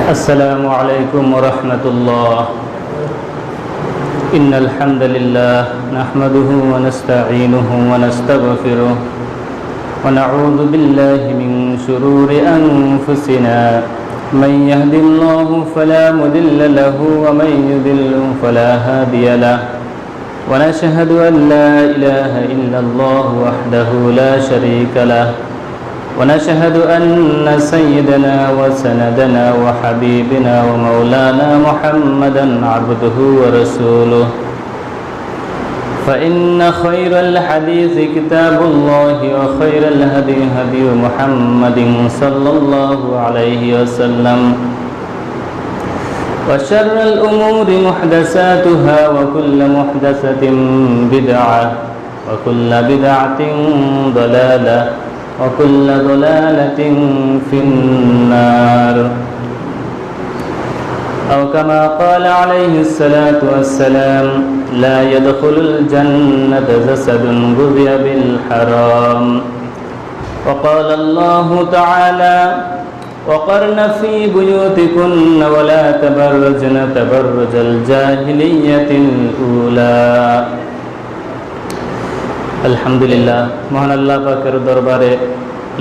السلام عليكم ورحمة الله. إن الحمد لله نحمده ونستعينه ونستغفره ونعوذ بالله من شرور أنفسنا. من يهد الله فلا مضل له ومن يضلل فلا هادي له. ونشهد أن لا إله إلا الله وحده لا شريك له. ونشهد أن سيدنا وسندنا وحبيبنا ومولانا محمدا عبده ورسوله. فإن خير الحديث كتاب الله وخير الهدي هدي محمد صلى الله عليه وسلم. وشر الأمور محدثاتها وكل محدثة بدعة وكل بدعة ضلالة وكل ضلالة في النار. أو كما قال عليه الصلاة والسلام: لا يدخل الجنة جسد غذي بالحرام. وقال الله تعالى: وقرن في بيوتكن ولا تبرجن تبرج الجاهلية الأولى. আলহামদুলিল্লাহ, মহান আল্লাহ পাকের দরবারে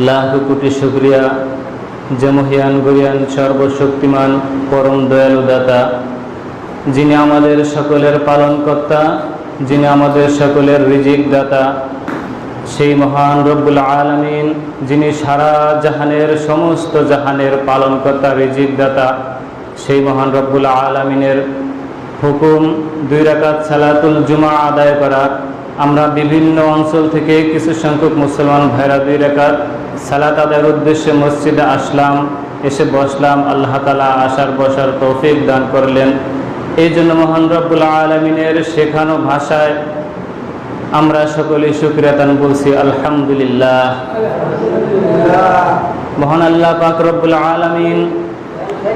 লাখ কোটি শুকরিয়া যে মহিয়ান গরিয়ান সর্বশক্তিমান পরম দয়ালু দাতা, যিনি আমাদের সকলের পালনকর্তা, যিনি আমাদের সকলের রিজিক দাতা, সেই মহান রব্বুল আলামিন, যিনি সারা জাহানের সমস্ত জাহানের পালনকর্তা, রিজিক দাতা, সেই মহান রব্বুল আলামিনের হুকুম 2 রাকাত সালাতুল জুমা আদায় করা। আমরা বিভিন্ন অঞ্চল থেকে কিছু সংখ্যক মুসলমান ভাইরা 2 রাকাত সালাত আদায়ের উদ্দেশ্যে মসজিদে আসলাম, এসে বসলাম। আল্লাহ তাআলা আসার বসার তৌফিক দান করলেন। এই জন্য মহান রব্বুল আলামিনের শেখানো ভাষায় আমরা সকলেই শুকরিয়াতান বলছি আলহামদুলিল্লাহ। মহান আল্লাহ পাক রব্বুল আলামিন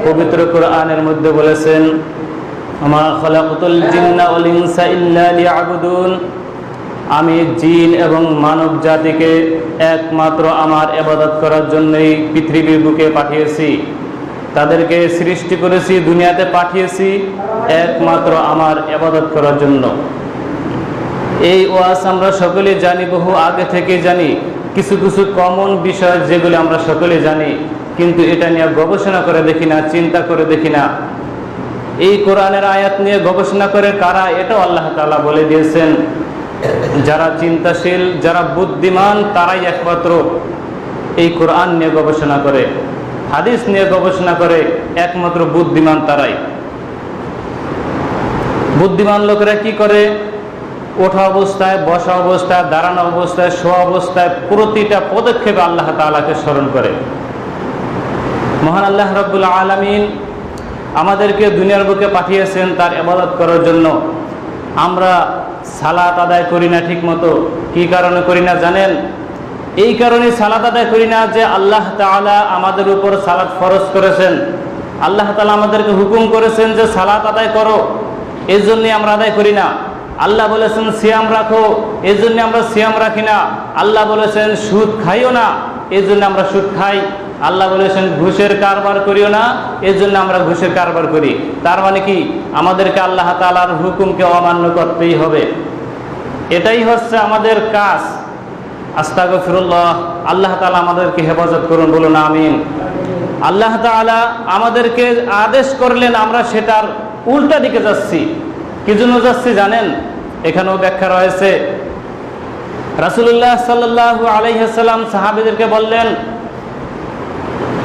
পবিত্র কোরআনের মধ্যে বলেছেন: আমা খালাকাতুল জিন্না ওয়াল ইনসা ইল্লা লিয়াবুদুন। আমি জিন এবং মানব জাতিকে একমাত্র আমার ইবাদত করার জন্যই পৃথিবীর বুকে পাঠিয়েছি। তাদেরকে সৃষ্টি করেছি, দুনিয়াতে পাঠিয়েছি একমাত্র আমার ইবাদত করার জন্য। এই ওয়াজ আমরা সকলে জানি, বহু আগে থেকে জানি। কিছু কিছু কমন বিষয় যেগুলো আমরা সকলে জানি, কিন্তু এটা নিয়ে গবেষণা করে দেখি না, চিন্তা করে দেখি না। এই কোরআনের আয়াত নিয়ে গবেষণা করে কারা, এটাও আল্লাহ তাআলা বলে দিয়েছেন। যারা চিন্তাশীল, যারা বুদ্ধিমান, তারাই একমাত্র এই কোরআন নিয়ে গবেষণা করে, হাদিস নিয়ে গবেষণা করে, একমাত্র বুদ্ধিমান তারাই। বুদ্ধিমান লোকেরা কি করে? ওঠা অবস্থায়, বসা অবস্থায়, দাঁড়ানো অবস্থায়, শোয়া অবস্থায় প্রতিটা পদক্ষেপে আল্লাহ তাআলাকে স্মরণ করে। মহান আল্লাহ রাব্বুল আলামিন আমাদেরকে দুনিয়ার বুকে পাঠিয়েছেন তার ইবাদত করার জন্য। আমরা সালাত আদায় করি না ঠিক মতো। কি কারণে করি না জানেন? এই কারণে সালাত আদায় করি না যে আল্লাহ তাআলা আমাদের উপর সালাত ফরজ করেছেন, আল্লাহ তাআলা আমাদেরকে হুকুম করেছেন যে সালাত আদায় করো, এই জন্যই আমরা আদায় করি না। আল্লাহ বলেছেন সিয়াম রাখো, এই জন্য আমরা সিয়াম রাখি না। আল্লাহ বলেছেন সুদ খাইও না, এই জন্য আমরা সুদ খাই। আল্লাহ বলেছেন ঘুষের কারবার করিও না, এই জন্য আমরা ঘুষের কারবার করি। তার মানে কি? আমাদেরকে আল্লাহ তাআলার হুকুমকে অমান্য করতেই হবে। এটাই হচ্ছে আমাদের কাজ। আস্তাগফিরুল্লাহ। আল্লাহ তাআলা আমাদেরকে হেফাজত করুন, বলুন আমিন। আল্লাহ তাআলা আমাদেরকে আদেশ করলেন, আমরা সেটার উল্টা দিকে যাচ্ছি। কি জন্য যাচ্ছি জানেন? এখানেও ব্যাখ্যা রয়েছে। রাসূলুল্লাহ সাল্লাল্লাহু আলাইহি ওয়াসাল্লাম সাহাবীদেরকে বললেন,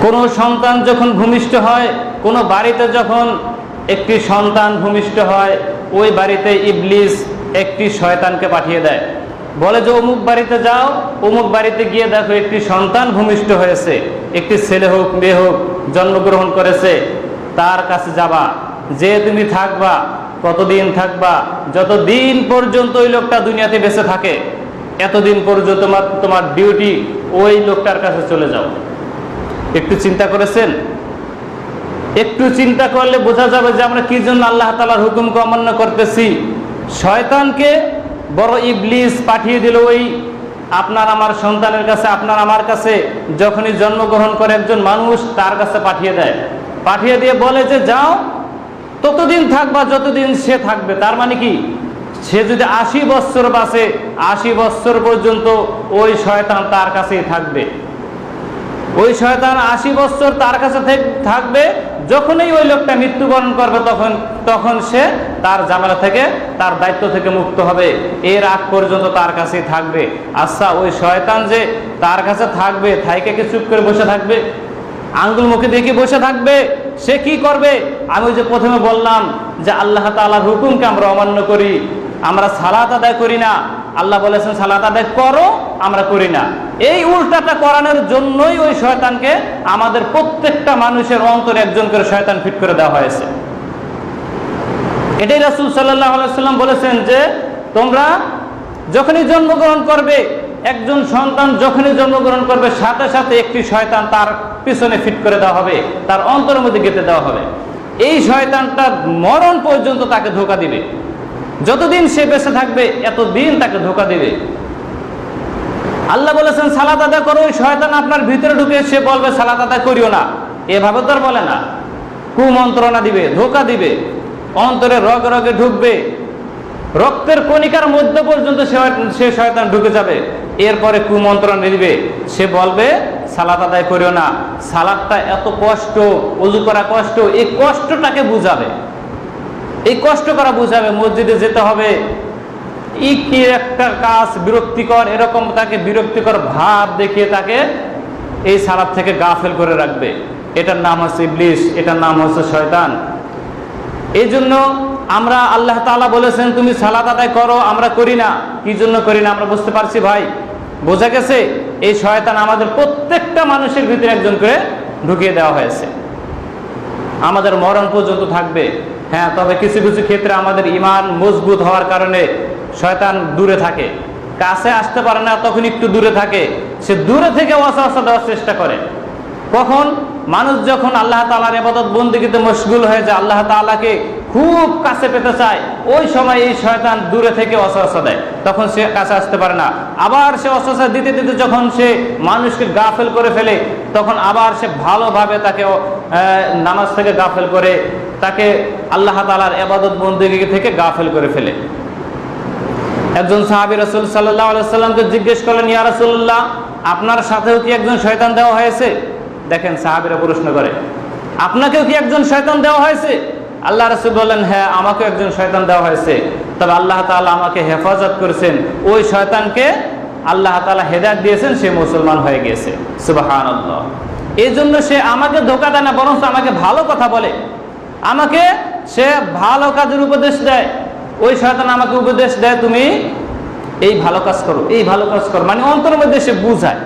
কোনো সন্তান যখন ভূমিষ্ঠ হয়, কোনো বাড়িতে যখন একটি সন্তান ভূমিষ্ঠ হয়, ওই বাড়িতে ইবলিস একটি শয়তানকে পাঠিয়ে দেয়। বলে যে অমুক বাড়িতে যাও, অমুক বাড়িতে গিয়ে দেখো একটি সন্তান ভূমিষ্ঠ হয়েছে, একটি ছেলে হোক মেয়ে হোক জন্মগ্রহণ করেছে, তার কাছে যাবা, যে তুমি থাকবা। কতদিন থাকবা? যতদিন পর্যন্ত ওই লোকটা দুনিয়াতে বেঁচে থাকে, এতদিন পর্যন্ত তোমার ডিউটি ওই লোকটার কাছে চলে যাও। একটু চিন্তা করেছেন? একটু চিন্তা করলে বোঝা যাবে যে আমরা কি জন্য আল্লাহ তাআলার হুকুমকে অমান্য করতেছি। শয়তানকে বড় ইবলিস পাঠিয়ে দিল ওই আপনার আমার সন্তানের কাছে, আপনার আমার কাছে যখনই জন্মগ্রহণ করে একজন মানুষ, তার কাছে পাঠিয়ে দেয়। পাঠিয়ে দিয়ে বলে যে যাও, ততদিন থাকবা যতদিন সে থাকবে। তার মানে কি, সে যদি 80 বছর বাঁচে, 80 বছর পর্যন্ত ওই শয়তান তার কাছেই থাকবে। ওই শয়তান 80 বছর তার কাছে থাকবে। যখনই ওই লোকটা মৃত্যুবরণ করবে তখন সে তার ঝামেলা থেকে, তার দায়িত্ব থেকে মুক্ত হবে। এর আগ পর্যন্ত তার কাছেই থাকবে। আচ্ছা, ওই শয়তান যে তার কাছে থাকবে, থাইকে কি চুপ করে বসে থাকবে? আঙ্গুল মুখে দেখে বসে থাকবে? সে কি করবে? আমি ওই যে প্রথমে বললাম যে আল্লাহ তাআলার হুকুমকে আমরা অমান্য করি, আমরা সালাত আদায় করি না। আল্লাহ বলেছেন সালাত আদায় করো, আমরা করি না। এই উল্টাটা করানোর জন্যই ওই শয়তানকে আমাদের প্রত্যেকটা মানুষের অন্তরে একজন করে শয়তান ফিট করে দেওয়া হয়েছে। এটাই রাসূল সাল্লাল্লাহু আলাইহি ওয়াসাল্লাম বলেছেন যে তোমরা যখনই জন্মগ্রহণ করবে, একজন সন্তান যখনই জন্মগ্রহণ করবে, সাথে সাথে একটি শয়তান তার পিছনে ফিট করে দেওয়া হবে, তার অন্তরের মধ্যে গেঁথে দেওয়া হবে। এই শয়তানটা মরণ পর্যন্ত তাকে ধোঁকা দিবে। যতদিন সে বেঁচে থাকবে এতদিন তাকে ধোঁকা দিবে। আল্লাহ বলেছেন সালাত আদায় করো। ওই শয়তান আপনার ভিতরে ঢুকে সে বলবে সালাত আদায় করিও না, এভাবে তো আর বলে না। কুমন্ত্রণা দিবে, ধোঁকা দিবে, অন্তরে রগে রগে ঢুকবে, রক্তের কণিকার মধ্যে পর্যন্ত সে শয়তান ঢুকে যাবে। এরপরে কুমন্ত্রণা দিবে, সে বলবে সালাত আদায় করিও না। সালাতটা এত কষ্ট, ওযু করা কষ্ট, এই কষ্টটাকে বুঝাবে, এই কষ্ট করা বুঝাবে। মসজিদে যেতে হবে, কি একটা কাজ বিরক্তিকর, এরকম তাকে বিরক্তিকর ভাব দেখিয়ে তাকে এই সালাত থেকে গাফেল করে রাখবে। এটার নাম হচ্ছে ইবলিস, এটার নাম হচ্ছে শয়তান। এই জন্য আমরা, আল্লাহ তাআলা বলেছেন তুমি সালাত আদায় করো, আমরা করি না। কি জন্য করি না আমরা বুঝতে পারছি ভাই? বোঝা গেছে? এই শয়তান আমাদের প্রত্যেকটা মানুষের ভিতরে একজন করে ঢুকিয়ে দেওয়া হয়েছে, আমাদের মরণ পর্যন্ত থাকবে। হ্যাঁ, তবে কিছু কিছু ক্ষেত্রে আমাদের ঈমান মজবুত হওয়ার কারণে শয়তান দূরে থাকে, কাছে আসতে পারে না, তখন একটু দূরে থাকে। সে দূরে থেকে ওয়াসওয়াসা দেওয়ার চেষ্টা করে। কখন? মানুষ যখন আল্লাহ তাআলার ইবাদত বন্দেগীতে মশগুল হয়ে যায়, আল্লাহ তাআলাকে খুব কাছে পেতে চায়, ওই সময় এই শয়তান দূরে থেকে ওয়াসওয়াসা দেয়, তখন সে কাছে আসতে পারে না। আবার সে ওয়াসওয়াসা দিতে দিতে যখন সে মানুষকে গাফেল করে ফেলে, তখন আবার সে ভালোভাবে তাকে নামাজ থেকে গাফেল করে, তাকে আল্লাহ তাআলার ইবাদত বন্দেগী থেকে গাফেল করে ফেলে। একজন সাহাবী রাসূল সাল্লাল্লাহু আলাইহি ওয়াসাল্লামকে জিজ্ঞেস করলেন, ইয়া রাসূলুল্লাহ, আপনার সাথেও কি একজন শয়তান দেওয়া হয়েছে? দেখেন সাহাবীরা প্রশ্ন করে, আপনাকেও কি একজন শয়তান দেওয়া হয়েছে? আল্লাহ রাসূল বললেন, হ্যাঁ, আমাকেও একজন শয়তান দেওয়া হয়েছে। তবে আল্লাহ তাআলা আমাকে হেফাজত করেছেন, ওই শয়তানকে আল্লাহ তাআলা হেদায়েত দিয়েছেন, সে মুসলমান হয়ে গিয়েছে। সুবহানাল্লাহ। এই জন্য সে আমাকে ধোঁকা দেয় না, বরং আমাকে ভালো কথা বলে, আমাকে সে ভালো কাজের উপদেশ দেয়। ওই শয়তান আমাকে উপদেশ দেয়, তুমি এই ভালো কাজ করো, এই ভালো কাজ করো, মানে অন্তরের মধ্যে সে বুঝায়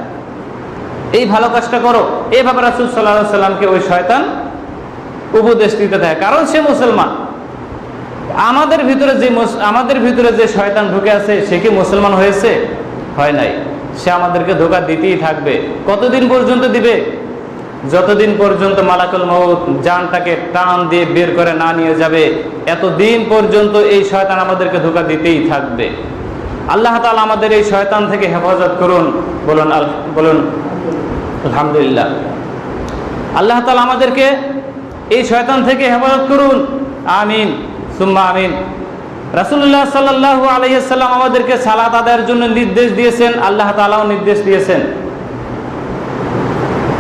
এই ভালো কাজটা করো। এইভাবে রাসূল সাল্লাল্লাহু আলাইহি ওয়াসাল্লামকে ওই শয়তান উপদেশ দিতে থাকে, কারণ সে মুসলমান। আমাদের ভিতরে যে শয়তান ঢুকে আছে, সে কি মুসলমান হয়েছে? হয় নাই। সে আমাদেরকে ধোঁকা দিতেই থাকবে। কতদিন পর্যন্ত দিবে? যতদিন পর্যন্ত মালাকুল মউত জানটাকে টান দিয়ে বের করে না নিয়ে যাবে, এতদিন পর্যন্ত এই শয়তান আমাদেরকে ধোঁকা দিতেই থাকবে। আল্লাহ তাআলা আমাদের এই শয়তান থেকে হেফাজত করুন। বলুন আলহামদুলিল্লাহ। আল্লাহ তাআলা আমাদেরকে এই শয়তান থেকে হেফাজত করুন, আমিন সুম্মা আমিন। রাসূলুল্লাহ সাল্লাল্লাহু আলাইহি ওয়াসাল্লাম আমাদেরকে সালাত আদায়ের জন্য নির্দেশ দিয়েছেন, আল্লাহ তাআলাও নির্দেশ দিয়েছেন।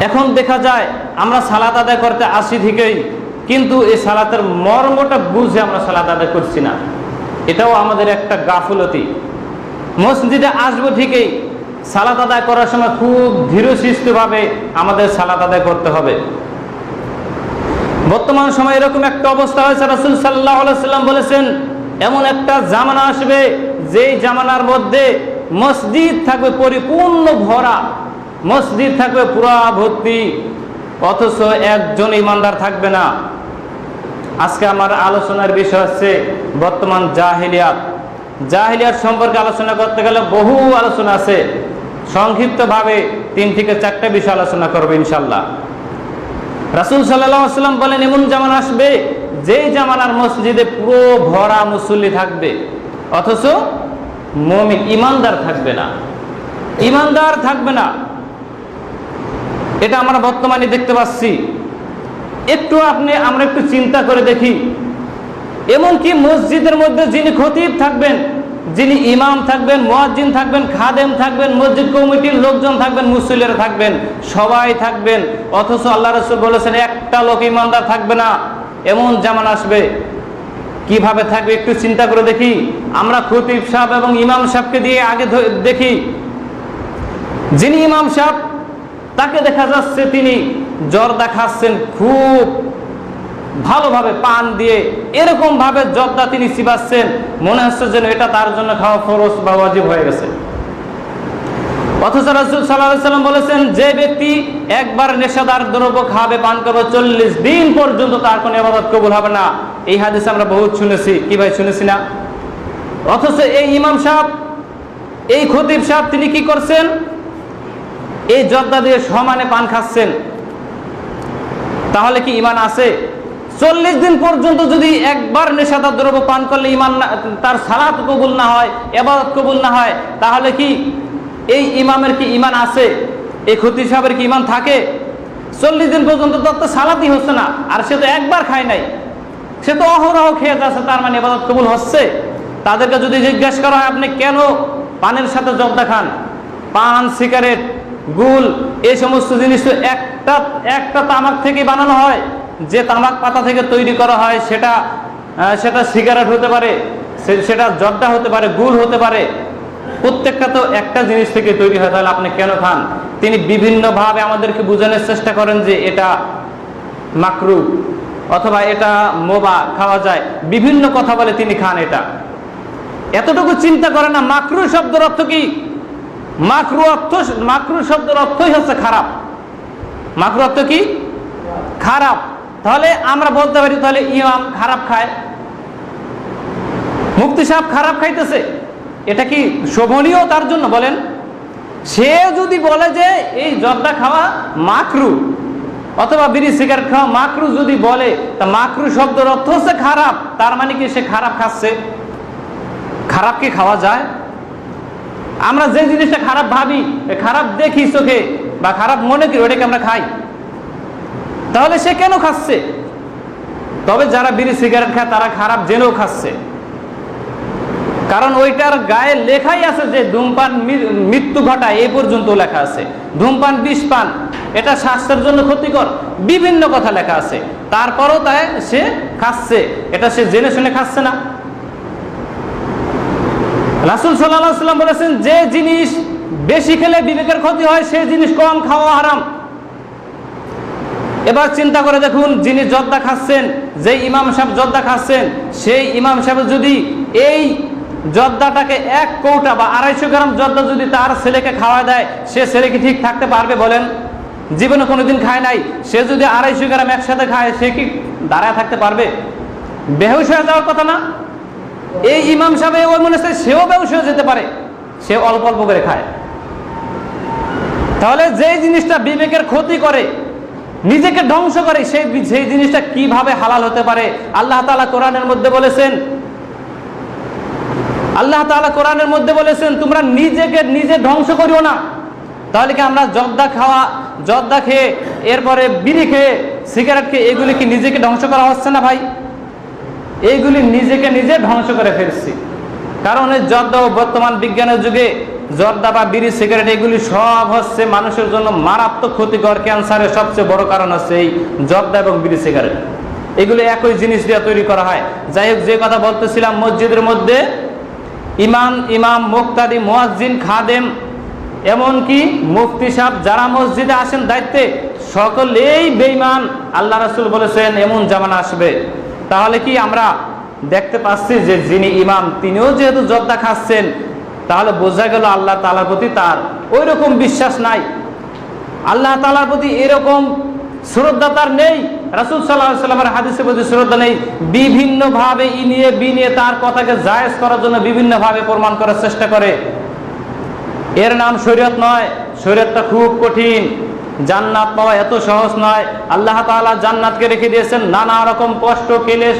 এখন দেখা যায় আমরা সালাত আদায় করতে আসি ঠিকই, কিন্তু এই সালাতের মর্মটা বুঝে আমরা সালাত আদায় করছি না। এটাও আমাদের একটা গাফলতি। মসজিদে আসবো ঠিকই, সালাত আদায় করার সময় খুব ধীরস্থিরভাবে আমাদের সালাত আদায় করতে হবে। বর্তমান সময়ে এরকম একটা অবস্থা হয়েছে, রাসূল সাল্লাল্লাহু আলাইহি ওয়াসাল্লাম বলেছেন, এমন একটা জামানা আসবে যেই জামানার মধ্যে মসজিদ থাকবে পরিপূর্ণ ভরা, মসজিদ থাকবে পুরা ভর্তি, অথচ একজন ইমানদার থাকবে না। আজকে আমার আলোচনার বিষয় হচ্ছে বর্তমান জাহিলিয়াত সম্পর্কে আলোচনা করতে গেলে বহু আলোচনা আছে। সংক্ষিপ্তভাবে 3 থেকে 4টা বিষয় আলোচনা করবো ইনশাল্লাহ। রাসূল সাল্লাল্লাহু আলাইহি ওয়াসাল্লাম বলেন, এমন জামানা আসবে যেই জামানার মসজিদে পুরো ভরা মুসল্লি থাকবে, অথচ মুমিন ইমানদার থাকবে না। এটা আমরা বর্তমানে দেখতে পাচ্ছি। আমরা একটু চিন্তা করে দেখি, এমনকি মসজিদের মধ্যে যিনি খতিব থাকবেন, যিনি ইমাম থাকবেন, মুয়াজ্জিন থাকবেন, খাদেম থাকবেন, মসজিদ কমিটির লোকজন থাকবেন, মুসল্লিরা থাকবেন, সবাই থাকবেন, অথচ আল্লাহ রাসূল বলেছেন একটা লোক ইমানদার থাকবে না। এমন জামানা আসবে, কিভাবে থাকবে একটু চিন্তা করে দেখি। আমরা খতিব সাহেব এবং ইমাম সাহেবকে দিয়ে আগে দেখি, যিনি ইমাম সাহেব তাকে দেখা যাচ্ছে তিনি জর্দা খাচ্ছেন খুব ভালোভাবে পান দিয়ে, এরকম ভাবে জর্দা তিনি চিবাচ্ছেন, মনে হচ্ছে যেন এটা তার জন্য খাওয়া ফরজ বা ওয়াজিব হয়ে গেছে। অথচ রাসূল সাল্লাল্লাহু আলাইহি ওয়াসাল্লাম বলেছেন, যে ব্যক্তি একবার নেশাদার দ্রব্য খাবে, পান করবে, 40 দিন পর্যন্ত তার কোনো ইবাদত কবুল হবে না। এই হাদিস আমরা বহুত শুনেছি, কি ভাই শুনেছি না? অথচ এই ইমাম সাহেব, এই খতিব সাহেব তিনি কি করছেন? এই জর্দা দিয়ে সমানে পান খাচ্ছেন। তাহলে কি ঈমান আছে? 40 দিন পর্যন্ত যদি একবার নেশাদার দ্রব্য পান করলে ঈমান তার সালাত কবুল না হয়, ইবাদত কবুল না হয়, তাহলে কি এই ইমামের কি ঈমান আছে? এই খতিব সাহেবের কি ঈমান থাকে? 40 দিন পর্যন্ত তো সালাতই হচ্ছে না, আর সে তো একবার খায় নাই, সে তো অহরহ খেয়ে যাচ্ছে, তার মানে ইবাদত কবুল হচ্ছে? তাদেরকে যদি জিজ্ঞেস করা হয় আপনি কেন পানের সাথে জর্দা খান, পান, সিগারেট, গুল, এই সমস্ত জিনিস তো একটা তামাক থেকে বানানো হয়, যে তামাক পাতা থেকে তৈরি করা হয়, সেটা সিগারেট হতে পারে, সেটা জর্দা হতে পারে, গুল হতে পারে, প্রত্যেকটা তো একটা জিনিস থেকে তৈরি হয়, তাহলে আপনি কেন খান? তিনি বিভিন্নভাবে আমাদেরকে বোঝানোর চেষ্টা করেন যে এটা মাকরুহ অথবা এটা মোবা, খাওয়া যায়, বিভিন্ন কথা বলে তিনি খান। এটা এতটুকু চিন্তা করে না মাকরুহ শব্দের অর্থ কি? মাকরুহ শব্দের অর্থই হচ্ছে খারাপ। মাকরুহ অর্থ কি? খারাপ। তাহলে আমরা বলতে পারি তাহলে ইমাম খারাপ খায়, মুফতি সাহেব খারাপ খাইতেছে, এটা কি শোভনীয় তার জন্য? বলেন, সে যদি বলে যে এই জর্দা খাওয়া মাকরুহ অথবা বিড়ি সিগারেট খাওয়া মাকরুহ যদি বলে, তা মাকরুহ শব্দের অর্থ হচ্ছে খারাপ, তার মানে কি সে খারাপ খাচ্ছে? খারাপ কি খাওয়া যায়? আমরা যে জিনিসটা খারাপ ভাবি, খারাপ দেখি চোখে বা খারাপ মনে করি, ওটাকে আমরা খাই, তাহলে সে কেন খাচ্ছে? তবে যারা বিড়ি সিগারেট খায় তারা খারাপ জেনেও খাচ্ছে, কারণ ওইটার গায়ে লেখাই আছে যে ধূমপান মৃত্যু ঘটায়, এই পর্যন্ত লেখা আছে। ধূমপান বিষ পান, এটা স্বাস্থ্যের জন্য ক্ষতিকর, বিভিন্ন কথা লেখা আছে, তারপরও তাই সে খাচ্ছে। এটা সে জেনে শুনে খাচ্ছে না। রাসূল সাল্লাল্লাহু আলাইহি ওয়াসাল্লাম বলেছেন, যে জিনিস বেশি খেলে বিবেকের ক্ষতি হয় সেই জিনিস কম খাওয়া হারাম। এবার চিন্তা করে দেখুন, যিনি জর্দা খাচ্ছেন, যে ইমাম সাহেব জর্দা খাচ্ছেন, সেই ইমাম সাহেব যদি এই জর্দাটাকে 1 কৌটা বা 250 গ্রাম জর্দা যদি তার ছেলেকে খাওয়া দেয়, সে ছেলে কি ঠিক থাকতে পারবে? বলেন, জীবনে কোনোদিন খায় নাই, সে যদি 250 গ্রাম একসাথে খায়, সে কি দাঁড়ায় থাকতে পারবে? বেহুশ হয়ে যাওয়ার কথা না? এই ইমাম সাহেব ওই মনে হচ্ছে সেও বেহুশ হয়ে যেতে পারে, সে অল্প অল্প করে খায়। তাহলে যে জিনিসটা বিবেকের ক্ষতি করে, নিজেকে ধ্বংস করে, সেই জিনিসটা কিভাবে হালাল হতে পারে? আল্লাহ তাআলা কোরআনের মধ্যে বলেছেন তোমরা নিজেকে নিজে ধ্বংস করিও না। তাহলে কি আমরা জর্দা খেয়ে, এরপরে বিড়ি খেয়ে, সিগারেট খেয়ে, এগুলি কি নিজেকে ধ্বংস করা হচ্ছে না ভাই? এইগুলি নিজেকে নিজে ধ্বংস করে ফেলছি। কারণ এই জর্দা, বর্তমান বিজ্ঞানের যুগে জর্দা বা বিড়ি, সিগারেট, এগুলি সব হচ্ছে মানুষের জন্য মারাত্মক ক্ষতিকর। ক্যান্সারের সবচেয়ে বড় কারণ হচ্ছে এই জর্দা এবং বিড়ি সিগারেট। এগুলি একই জিনিস দিয়ে তৈরি করা হয়। যাই হোক, যে কথা বলতেছিলাম, মসজিদের মধ্যে ইমাম, মুক্তাদি, মুয়াজ্জিন, খাদেম, এমনকি মুফতি সাহেব যারা মসজিদে আসেন দায়িত্বে, সকলেই বেঈমান। আল্লাহ রাসূল বলেছেন এমন জামানা আসবে। তাহলে কি আমরা দেখতে পাচ্ছি যে যিনি ইমাম তিনিও যেহেতু জর্দা খাচ্ছেন, তাহলে বোঝা গেল আল্লাহ তাআলার প্রতি তার ওই রকম বিশ্বাস নাই, আল্লাহ তাআলার প্রতি এরকম শ্রদ্ধা তার নেই। রাসূল সাল্লাল্লাহু আলাইহি ওয়াসাল্লামের হাদিসের প্রতি শ্রদ্ধা নেই। বিভিন্নভাবে ইনিয়ে বিনিয়ে তার কথাকে জায়েজ করার জন্য বিভিন্নভাবে প্রমাণ করার চেষ্টা করে। এর নাম শরীয়ত নয়। শরীয়তটা খুব কঠিন। জান্নাত পাওয়া এত সহজ নয়। আল্লাহ তাআলা জান্নাতকে রেখে দিয়েছেন নানা রকম কষ্ট, ক্লেশ,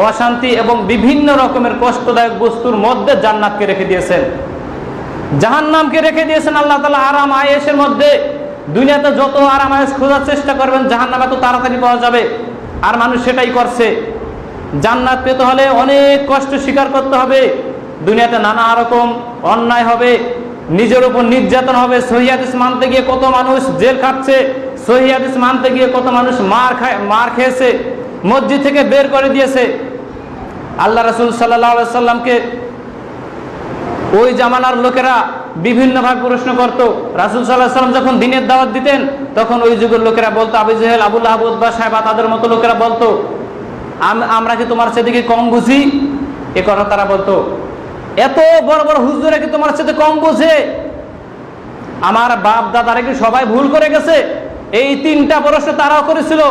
অশান্তি এবং বিভিন্ন রকমের কষ্টদায়ক বস্তুর মধ্যে জান্নাতকে রেখে দিয়েছেন। জাহান্নামকে রেখে দিয়েছেন আল্লাহ তাআলা আরাম আয়েশের মধ্যে। দুনিয়াতে যত আরামায়েশ খোঁজার চেষ্টা করবেন জাহান্নাম এত তাড়াতাড়ি পাওয়া যাবে, আর মানুষ সেটাই করছে। জান্নাত পেতে হলে অনেক কষ্ট স্বীকার করতে হবে, দুনিয়াতে নানা রকম অন্যায় হবে, নিজের উপর নির্যাতন হবে। সহিহ হাদিস মানতে গিয়ে কত মানুষ জেল খাটছে, সহিহ হাদিস মানতে গিয়ে কত মানুষ মার খেয়েছে, মসজিদ থেকে বের করে দিয়েছে। আল্লাহ রাসূল সাল্লাল্লাহু আলাইহি সাল্লামকে ওই জামানার লোকেরা বিভিন্নভাবে প্রশ্ন করত। রাসূল সাল্লাল্লাহু আলাইহি সাল্লাম যখন দ্বীনের দাওয়াত দিতেন, তখন ওই যুগের লোকেরা বলতো, আবু জেহেল, আবু লাহাব, উতবা, সায়বা, তাদের মতো লোকেরা বলতো, আমরা কি তোমার সাথে কম বুঝি? এ কথা তারা বলতো। এত বড় বড় হুজুরা কি তোমার সাথে কম বোঝে? আমার বাপ দাদারা কি সবাই ভুল করে গেছে? এই 3টা প্রশ্ন তারাও করেছিল,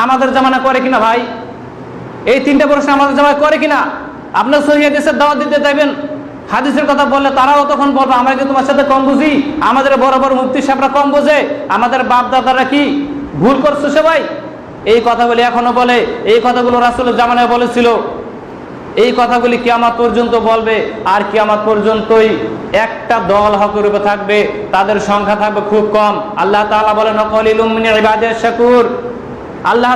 আমাদের জামানা করে কিনা ভাই? এই 3টা প্রশ্ন আমাদের জামানায় করে কিনা? আপনার সহিহ হাদিসের দাওয়াত দিতে চাইবেন, হাদিসের কথা বললে তারাও তখন বলবে, আমরা কি তোমার সাথে কম বুঝি? আমাদের বড় বড় মুফতি সাহেবরা কম বোঝে? আমাদের বাপ দাদারা কি ভুল করছে সবাই? এই কথাগুলি এখনো বলে, এই কথাগুলো রাসূলের জামানায় বলেছিল। এই কথাগুলি কিয়ামত পর্যন্ত বলবে, আর কিয়ামত পর্যন্তই একটা দল হকের উপরে থাকবে, তাদের সংখ্যা থাকবে খুব কম। আল্লাহ তাআলা বলেন, ওয়াকালিলুম মিন ইবাদিয়াশ শাকুর। আল্লাহ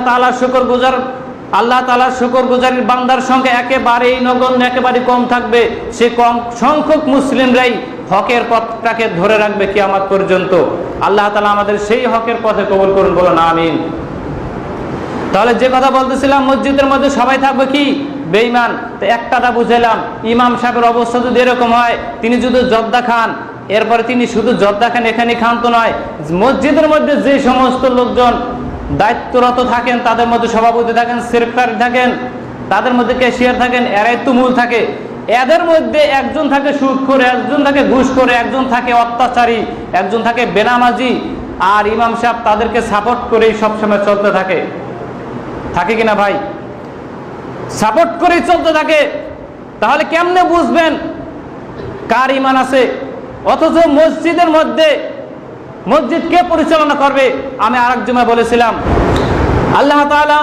তাআলার শুকরগুজারির বান্দার সংখ্যা একেবারেই নগণ্য, একেবারেই কম থাকবে। সে কম সংখ্যক মুসলিমরাই হকের পথটাকে ধরে রাখবে কিয়ামত পর্যন্ত। আল্লাহ তাআলা আমাদের সেই হকের পথে কবুল করুন, বলুন আমিন। তাহলে যে কথা বলতেছিলাম, মসজিদের মধ্যে সবাই থাকবে কি? বেঈমান। তো একটাটা বুঝাইলাম, ইমাম সাহেবের অবস্থা যদি এরকম হয়, তিনি যদি জর্দা খান, এরপরে তিনি শুধু জর্দা খান, এখানে খান তো নয়, মসজিদের মধ্যে যে সমস্ত লোকজন দায়িত্বরত থাকেন, তাদের মধ্যে সভাপতি থাকেন, সেক্রেটারি থাকেন, তাদের মধ্যে ক্যাশিয়ার থাকেন, এরাই তুমুল থাকে। এদের মধ্যে একজন থাকে সুদখোর, একজন থাকে ঘুষখোর, একজন থাকে অত্যাচারী, একজন থাকে বেনামাজি, আর ইমাম সাহেব তাদেরকে সাপোর্ট করেই সবসময় চলতে থাকে। থাকে কিনা ভাই? সাপোর্ট করেই চলতে থাকে। তাহলে কেমনে বুঝবেন কার ঈমান আছে? অথচ মসজিদের মধ্যে মসজিদ কে পরিচালনা করবে? আমি আরেক জুমায় বলেছিলাম, আল্লাহ তাআলা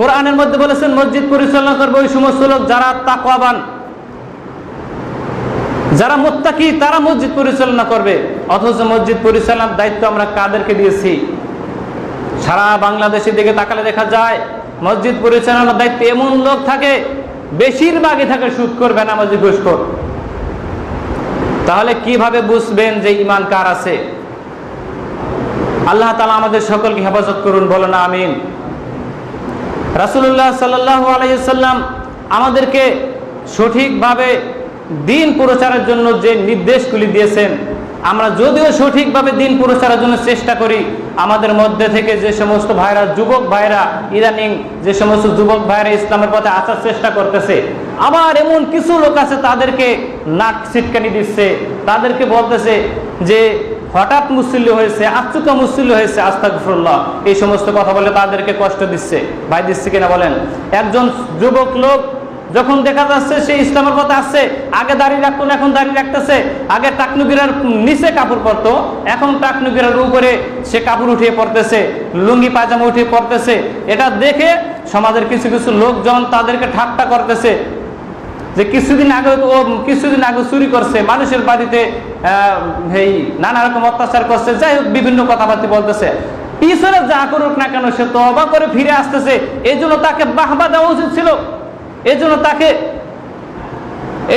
কোরআনের মধ্যে বলেছেন, মসজিদ পরিচালনা করবে ওই সমস্ত লোক যারা তাকওয়াবান, যারা মুত্তাকি, তারা মসজিদ পরিচালনা করবে। অথচ মসজিদ পরিচালনার দায়িত্ব আমরা কাদেরকে দিয়েছি? সারা বাংলাদেশের দিকে তাকালে দেখা যায় মসজিদ পরিচালনার দায়িত্বে এমন লোক থাকে, বেশিরভাগই থাকে সুদখোর, বেনামাজি, ঘুষখোর। তাহলে কিভাবে বুঝবেন যে ঈমান কার আছে? আল্লাহ তাআলা আমাদের সকলকে হেফাজত করুন, বলো না আমিন। রাসূলুল্লাহ সাল্লাল্লাহু আলাইহি সাল্লাম আমাদেরকে সঠিকভাবে দ্বীন প্রচারের জন্য যে নির্দেশগুলি দিয়েছেন, আমরা যদিও সঠিকভাবে দ্বীন প্রচারের জন্য চেষ্টা করি, আমাদের মধ্যে থেকে যে সমস্ত ভাইরা, যুবক ভাইরা, ইদানিং যে সমস্ত যুবক ভাইরা ইসলামের পথে আসার চেষ্টা করতেছে, আবার এমন কিছু লোক আছে তাদেরকে নাক ছিটকানি দিচ্ছে, তাদেরকে বলতেছে যে হঠাৎ মুসল্লি হয়েছে, আচুকা মুসল্লি হয়েছে, আস্তাগফিরুল্লাহ, এই সমস্ত কথা বলে তাদেরকে কষ্ট দিচ্ছে। ভাই, দিচ্ছে কিনা বলেন? একজন যুবক লোক যখন দেখা যাচ্ছে সে ইসলামের পথে আসছে, আগে দাড়ি রাখতো না, এখন দাড়ি রাখতেছে। আগে টাকনুগিরার নিচে কাপড় পরতো, এখন টাকনুগিরার উপরে সে কাপড় উঠিয়ে পড়তেছে, লুঙ্গি পায়জামা উঠিয়ে পড়তেছে। এটা দেখে সমাজের কিছু কিছু লোকজন তাদেরকে ঠাট্টা করতেছে যে কিছুদিন আগে চুরি করছে, মানুষের বাড়িতে এই নানা রকম অত্যাচার করছে, যাই হোক বিভিন্ন কথাবার্তা বলতেছে। পিছনে যা করুক না কেন, সে তওবা করে ফিরে আসতেছে। এই জন্য তাকে বাহবা দেওয়া উচিত ছিল, এই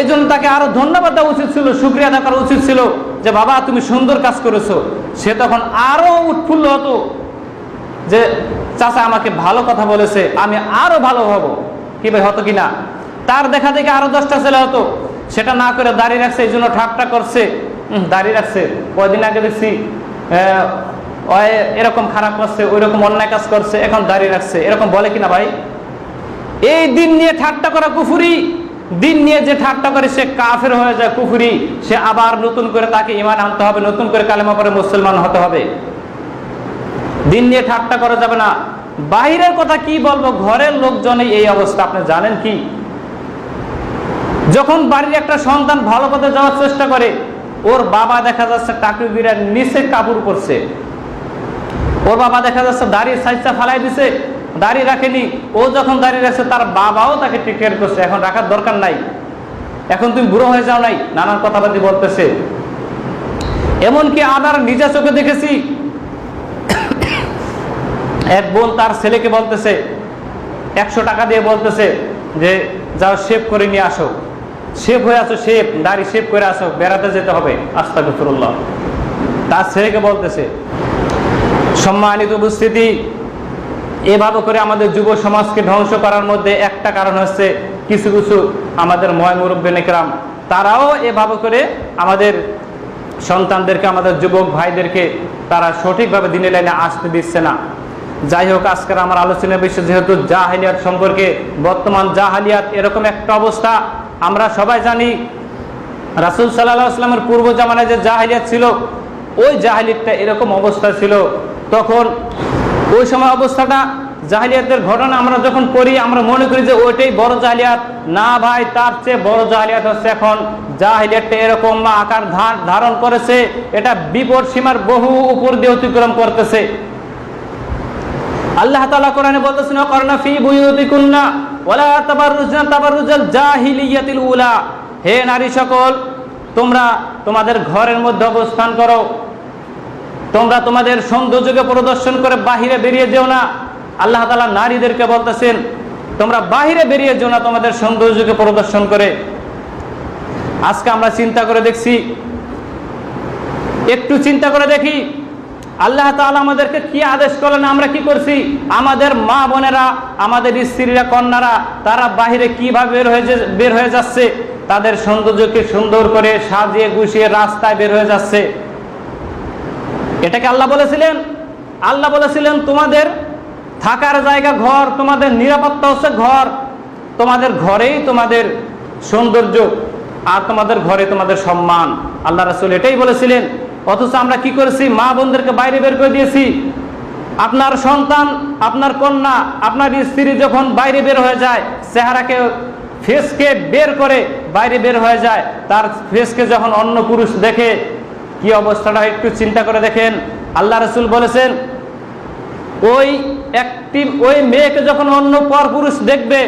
জন্য তাকে আরো ধন্যবাদ দেওয়া উচিত ছিল, শুকরিয়া আদায় করা উচিত ছিল যে বাবা তুমি সুন্দর কাজ করেছো। সে তখন আরো উৎফুল্ল হতো যে চাচা আমাকে ভালো কথা বলেছে, আমি আরো ভালো হব। কি ভাই, হতো কিনা? তার দেখা দেখে আরো 10টা ছেলে হতো। সেটা না করে দাড়ি রাখছে, এই জন্য ঠাট্টা করছে, দাড়ি রাখছে, কয়দিন আগে দেখছি এরকম খারাপ করছে, ওই রকম অন্যায় কাজ করছে, এখন দাড়ি রাখছে, এরকম বলে কিনা ভাই? এই দিন নিয়ে ঠাট্টা করা কুফরি। দিন নিয়ে যে ঠাট্টা করে সে কাফের হয়ে যায়, কুফরি। সে আবার নতুন করে তাকে ঈমান আনতে হবে, নতুন করে কালেমা পড়ে মুসলমান হতে হবে। দিন নিয়ে ঠাট্টা করা যাবে না। বাহিরের কথা কি বলবো, ঘরের লোকজনই এই অবস্থা। আপনি জানেন কি, যখন বাড়ির একটা সন্তান ভালো পথে যাওয়ার চেষ্টা করে, ওর বাবা দেখা যাচ্ছে টাকনুগিরার নিচে কাপড় পরছে, ওর বাবা দেখা যাচ্ছে দাড়ি সাইজটা ফালাই দিছে, দাড়ি রাখেনি। ও যখন দাড়ি রাখছে তার বাবাও তাকে টেক কেয়ার করছে, এখন রাখার দরকার নাই, এখন তুমি বুড়ো হয়ে যাও নাই, নানান কথাবার্তা বলতেছে। এমনকি আমার নিজের চোখে দেখেছি, এক বোন তার ছেলেকে বলতেছে, 100 টাকা দিয়ে বলতেছে যে যাও শেভ করে নিয়ে আসো, শেভ হয়ে আসো, শেভ দাড়ি শেভ করে আসো, বেড়াতে যেতে হবে। আস্তাগফিরুল্লাহ, তার ছেলেকে বলতেছে। সম্মানিত উপস্থিতি, এভাবে করে আমাদের যুব সমাজকে ধ্বংস করার মধ্যে একটা কারণ হচ্ছে কিছু কিছু আমাদের মুরব্বিনে কেরাম, তারাও এভাবে করে আমাদের সন্তানদেরকে, আমাদের যুবক ভাইদেরকে তারা সঠিকভাবে দিনের লাইনে আসতে দিচ্ছে না। যাই হোক, আজকের আমার আলোচনার বিষয় যেহেতু জাহেলিয়াত সম্পর্কে, বর্তমান জাহেলিয়াত এরকম একটা অবস্থা আমরা সবাই জানি। রাসূল সাল্লাল্লাহু আলাইহি ওয়াসাল্লামের পূর্ব জামানায় যে জাহেলিয়াত ছিল, ওই জাহেলিয়াতটা এরকম অবস্থা ছিল। তখন ওই সময় অবস্থাটা, জাহেলিয়াতের ঘটনা আমরা যখন পড়ি আমরা মনে করি যে ওইটাই বড় জাহেলিয়াত। না ভাই, তার চেয়ে বড় জাহেলিয়াত হচ্ছে এখন জাহেলিয়াতটা এরকম আকার ধারণ করেছে, এটা বিপদ সীমার বহু উপর দিয়ে অতিক্রম করতেছে। আল্লাহ তাআলা কোরআনে বলতেছেন, ওয়াকরনা ফি বুয়ুতিকুন্না ওয়ালা তাবাররুজনা তাবাররুজাল জাহিলিয়াতিল উলা। হে নারী সকল, তোমরা তোমাদের ঘরের মধ্যে অবস্থান করো, তোমরা তোমাদের সৌন্দর্যকে প্রদর্শন করে বাহিরে বেরিয়ে যেও না। আল্লাহ তাআলা নারীদেরকে বলতেছেন, তোমরা বাহিরে বেরিয়ে যেও না তোমাদের সৌন্দর্যকে প্রদর্শন করে। আজকে আমরা চিন্তা করে দেখছি, একটু চিন্তা করে দেখি আল্লাহ তাআলা আমাদেরকে কি আদেশ করলেন, আমরা কি করছি। আমাদের মা বোনেরা, আমাদের স্ত্রীরা, কন্যারা, তারা বাহিরে কিভাবে বের হয়ে যাচ্ছে, তাদের সৌন্দর্যকে সুন্দর করে সাজিয়ে গুছিয়ে রাস্তায় বের হয়ে যাচ্ছে। এটাকে আল্লাহ বলেছিলেন? আল্লাহ বলেছিলেন তোমাদের থাকার জায়গা ঘর, তোমাদের নিরাপত্তা হচ্ছে ঘর, তোমাদের ঘরেই তোমাদের সৌন্দর্য, আর তোমাদের ঘরে তোমাদের সম্মান। আল্লাহ রাসূল এটাই বলেছিলেন। অথচ আমরা কি করেছি, মা বোনদেরকে বাইরে বের করে দিয়েছি। আপনার সন্তান, আপনার কন্যা, আপনার স্ত্রী যখন বাইরে বের হয়ে যায়, চেহারাকে, ফেসকে বের করে বাইরে বের হয়ে যায়, তার ফেসকে যখন অন্য পুরুষ দেখে কি অবস্থাটা একটু চিন্তা করে দেখেন। আল্লাহ রাসূল বলেছেন, ওই মেয়েকে যখন অন্য পর পুরুষ দেখবে,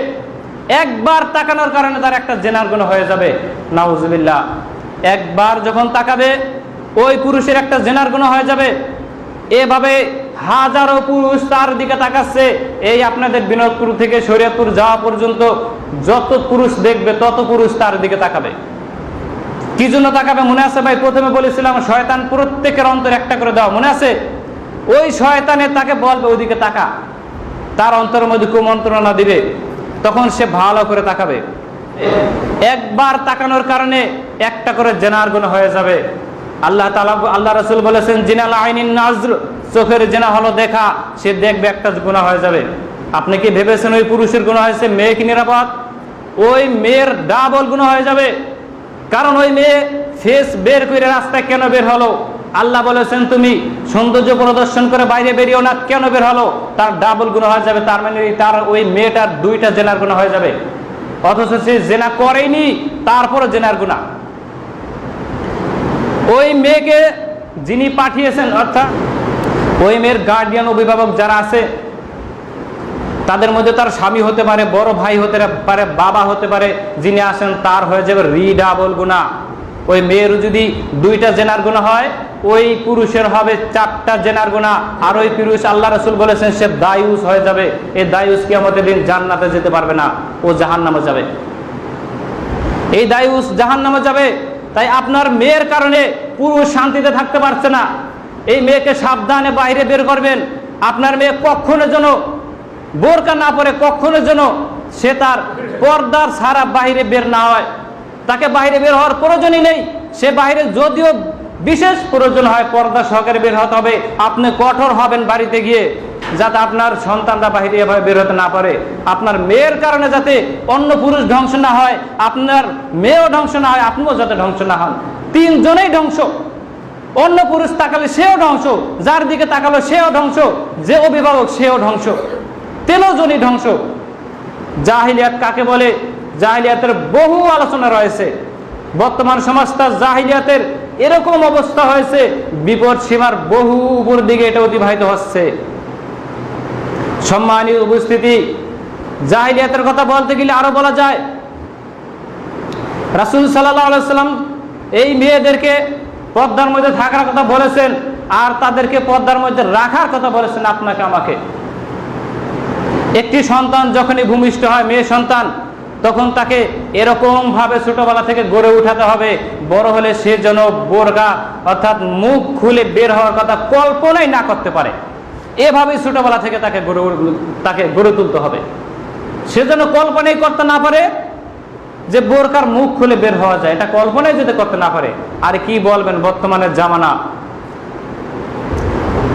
একবার তাকানোর কারণে তার একটা জিনার গুনাহ হয়ে যাবে। নাউজুবিল্লাহ। একবার যখন তাকাবে, ওই পুরুষের একটা জিনার গুনাহ হয়ে যাবে। এভাবে হাজারো পুরুষ তার দিকে তাকাচ্ছে। এই আপনাদের বিনোদপুর থেকে শরীয়তপুর যাওয়া পর্যন্ত যত পুরুষ দেখবে তত পুরুষ তার দিকে তাকাবে। কি জন্য তাকাবে মনে আছে ভাই? প্রথমে বলেছিলাম শয়তান প্রত্যেকের অন্তরে একটা করে দেওয়া, মনে আছে? ওই শয়তানে তাকে বলবে ওইদিকে তাকা, তার অন্তরের মধ্যে কুমন্ত্রণা দিবে, তখন সে ভালো করে তাকাবে। একবার তাকানোর কারণে একটা করে জিনার গুনাহ হয়ে যাবে। আল্লাহ রাসূল বলেছেন, জিনাল আইনিন নাজর, চোখের জিনা হলো দেখা, সে দেখবে একটা গুনাহ হয়ে যাবে। আপনি কি ভেবেছেন ওই পুরুষের গুনাহ হয়েছে, মেয়ে কি নিরাপদ? ওই মেয়ের ডাবল গুনাহ হয়ে যাবে। কারণ ওই মেয়ে ফেস বের করে রাস্তায় কেন বের হলো? আল্লাহ বলেছেন তুমি সৌন্দর্য প্রদর্শন করে বাইরে বেরিয়েও না, কেন বের হলো? তার ডাবল গুনাহ হয়ে যাবে। তার মানে তার ওই মেয়েটার 2টা জিনার গুনাহ হয়ে যাবে। অথচ সে জিনা করেনি, তারপরও জিনার গুনাহ। ওই মেয়েকে যিনি পাঠিয়েছেন, অর্থাৎ ওই মেয়ের গার্ডিয়ান, অভিভাবক যারা আছে, তাদের মধ্যে তার স্বামী হতে পারে, বড় ভাই হতে পারে, বাবা হতে পারে, যিনি আসেন তার হয়ে যাবে রিডাবল গুনাহ। ওই মেয়ের যদি 2টা জিনার গুনাহ হয়, ওই পুরুষের হবে 4টা জিনার গুনাহ। আর ওই পুরুষ, আল্লাহ রাসূল বলেছেন, সে দায়ুস হয়ে যাবে। এই দায়ুস কিয়ামতের দিন জান্নাতে যেতে পারবে না, ও জাহান্নামে যাবে। এই দায়ুস জাহান্নামে যাবে। তাই আপনার মেয়ের কারণে পুরুষ শান্তিতে থাকতে পারছে না, এই মেয়েকে সাবধানে বাইরে বের করবেন। আপনার মেয়ে কখনো যেন বোরকা না পরে, কখনো যেন সে তার পর্দার ছাড়া বাইরে বের না হয়। তাকে বাইরে বের হওয়ার প্রয়োজনই নেই। সে বাইরে যদিও বিশেষ প্রয়োজন হয়, পর্দা সহকারে বের হতে হবে। আপনি কঠোর হবেন বাড়িতে গিয়ে, যাতে আপনার সন্তানরা বাইরে এভাবে বের হতে না পারে। আপনার মেয়ের কারণে যাতে অন্য পুরুষ ধ্বংস না হয়, আপনার মেয়েও ধ্বংস না হয়, আপনিও যাতে ধ্বংস না হন। 3 জনেই ধ্বংস। অন্য পুরুষ তাকালে সেও ধ্বংস, যার দিকে তাকালো সেও ধ্বংস, যে অভিভাবক সেও ধ্বংস, 3 জনই ধ্বংস। জাহিলিয়াত কাকে বলে? জাহিলিয়াতের বহু আলোচনা রয়েছে। বর্তমান সমাজটা জাহিলিয়াতের এরকম অবস্থা হয়েছে, বিপদ সীমার বহু উপর দিকে এটা অতিবাহিত হচ্ছে। সম্মানিত উপস্থিতি, জাহিলিয়াতের কথা বলতে গেলে আরো বলা যায়। রাসূল সাল্লাল্লাহু আলাইহি ওয়াসাল্লাম এই মেয়েদেরকে পর্দার মধ্যে থাকার কথা বলেছেন, আর তাদেরকে পর্দার মধ্যে রাখার কথা বলেছেন আপনাকে আমাকে। একটি সন্তান যখনই ভূমিষ্ঠ হয়, মেয়ে সন্তান, তখন তাকে এরকম ভাবে ছোটবেলা থেকে গড়ে উঠাতে হবে, বড় হলে সে যেন বোরকা অর্থাৎ মুখ খুলে বের হওয়ার কথা কল্পনাই না করতে পারে। এভাবেই ছোটবেলা থেকে তাকে গড়ে তুলতে হবে। সে যেন কল্পনাই করতে না পারে যে বোরকার মুখ খুলে বের হওয়া যায়, এটা কল্পনাই যদি করতে না পারে। আর কি বলবেন বর্তমানের জামানা।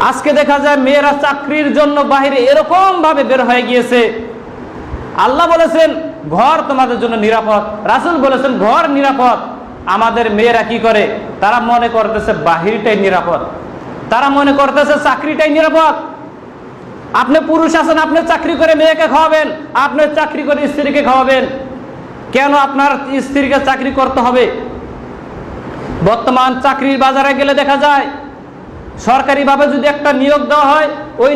আজকে দেখা যায় মেয়েরা চাকরির জন্য বাইরে এরকম ভাবে বের হয়ে গিয়েছে। আল্লাহ বলেছেন ঘর তোমাদের জন্য নিরাপদ, রাসূল বলেছেন ঘর নিরাপদ। আমাদের মেয়েরা কি করে? তারা মনে করতেছে বাহিরটাই নিরাপদ, তারা মনে করতেছে চাকরিটাই নিরাপদ। আপনি পুরুষ আছেন, আপনি চাকরি করে মেয়েকে খাওয়াবেন, আপনি চাকরি করে স্ত্রীকে খাওয়াবেন, কেন আপনার স্ত্রীকে চাকরি করতে হবে? বর্তমান চাকরির বাজারে গেলে দেখা যায় সরকারিভাবে যদি একটা নিয়োগ দেওয়া হয়, ওই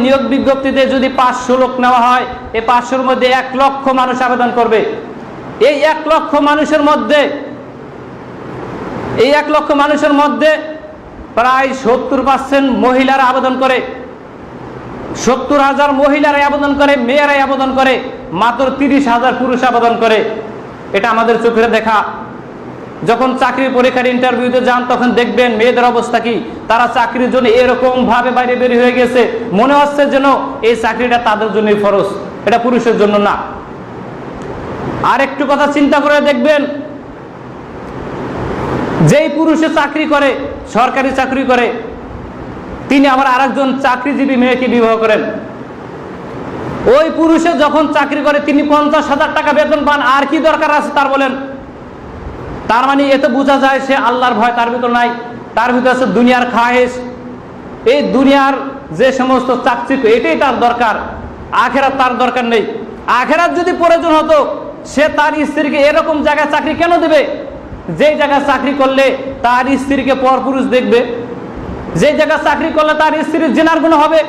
নিয়োগ বিজ্ঞপ্তিতে যদি 500 লোক নেওয়া হয়, এই 500-র মধ্যে 1 লক্ষ মানুষ আবেদন করবে। এই 1 লক্ষ মানুষের মধ্যে প্রায় 70% মহিলারা আবেদন করে। 70,000 মহিলারাই আবেদন করে, মেয়েরাই আবেদন করে, মাত্র 30,000 পুরুষ আবেদন করে। এটা আমাদের চোখে দেখা। যখন চাকরির পরীক্ষার ইন্টারভিউতে যান তখন দেখবেন মেয়েদের অবস্থা কি। তারা চাকরির জন্য এরকম ভাবে বাইরে বের হয়ে গেছে, মনে হচ্ছে যেন এই চাকরিটা তাদের জন্যই ফরজ, এটা পুরুষের জন্য না। আর একটু কথা চিন্তা করে দেখবেন, যেই পুরুষে চাকরি করে, সরকারি চাকরি করে, তিনি আবার আরেকজন চাকরিজীবী মেয়েকে বিবাহ করেন। ওই পুরুষে যখন চাকরি করে তিনি 50,000 টাকা বেতন পান, আর কি দরকার আছে তার বলেন? তার মানে এতে বোঝা যায় সে আল্লাহর ভয় তার ভিতর নাই, তার ভিতর আছে দুনিয়ার খায়েশ। এই দুনিয়ার যে সমস্ত চাকচিক্য, এটাই তার দরকার, আখেরাত তার দরকার নেই। আখেরাত যদি প্রয়োজন হতো সে তার স্ত্রীকে এরকম জায়গায় চাকরি কেন দেবে যে জায়গায় চাকরি করলে তার স্ত্রীকে পরপুরুষ দেখবে, যে জায়গায় চাকরি করলে তার স্ত্রীর জেনার গুণ হবে,